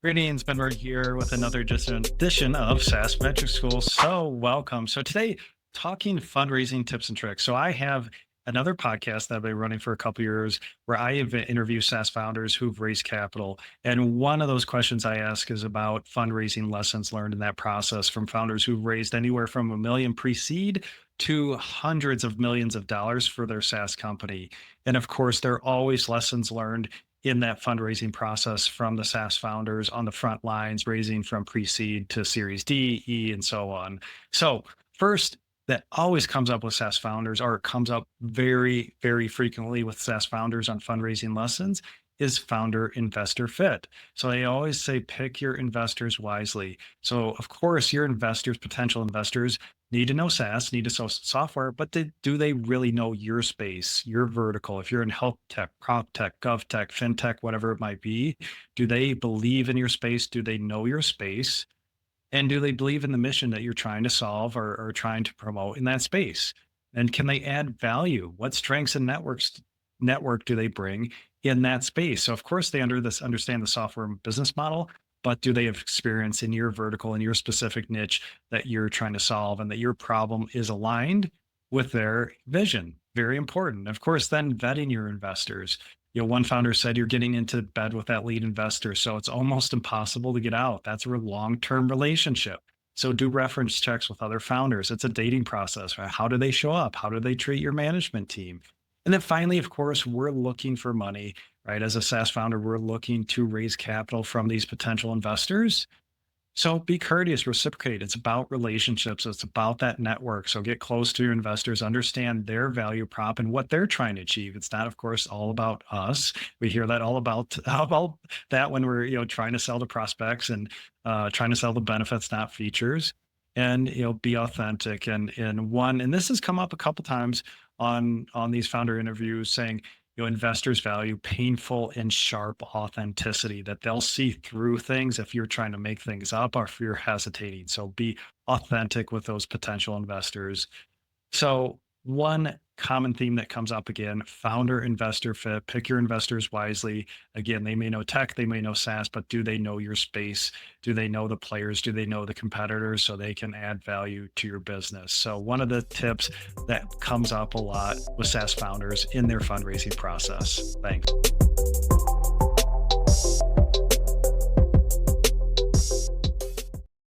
Greetings, Ben. We're here with another edition of SaaS Metrics School. So welcome. So today, talking fundraising tips and tricks. So I have another podcast that I've been running for a couple years where interview SaaS founders who've raised capital. And one of those questions I ask is about fundraising lessons learned in that process from founders who've raised anywhere from 1 million pre-seed to hundreds of millions of dollars for their SaaS company. And of course, there are always lessons learned in that fundraising process from the SaaS founders on the front lines, raising from pre-seed to Series D, E, and so on. So first, that always comes up with SaaS founders, or it comes up very, very frequently with SaaS founders on fundraising lessons, is founder investor fit. So they always say pick your investors wisely. So of course, your investors, potential investors, need to know SaaS, need to know software, but do they really know your space, your vertical? If you're in health tech, prop tech, gov tech, fintech, whatever it might be, do they believe in your space? Do they know your space? And do they believe in the mission that you're trying to solve or trying to promote in that space? And can they add value? What strengths and network do they bring in that space? So of course they understand the software and business model, but do they have experience in your vertical in your specific niche that you're trying to solve and that your problem is aligned with their vision? Very important. Of course, then vetting your investors. One founder said you're getting into bed with that lead investor, so it's almost impossible to get out. That's a long-term relationship. So do reference checks with other founders. It's a dating process, right? How do they show up? How do they treat your management team? And then finally, of course, we're looking for money, right? As a SaaS founder, we're looking to raise capital from these potential investors. So be courteous, reciprocate. It's about relationships. It's about that network. So get close to your investors, understand their value prop and what they're trying to achieve. It's not, of course, all about us. We hear that all about that when we're trying to sell to prospects and trying to sell the benefits, not features. And be authentic. And this has come up a couple times on these founder interviews, saying investors value painful and sharp authenticity, that they'll see through things if you're trying to make things up or if you're hesitating. So be authentic with those potential investors. So one common theme that comes up again, founder investor fit, pick your investors wisely. Again, they may know tech, they may know SaaS, but do they know your space? Do they know the players? Do they know the competitors so they can add value to your business? So one of the tips that comes up a lot with SaaS founders in their fundraising process. Thanks.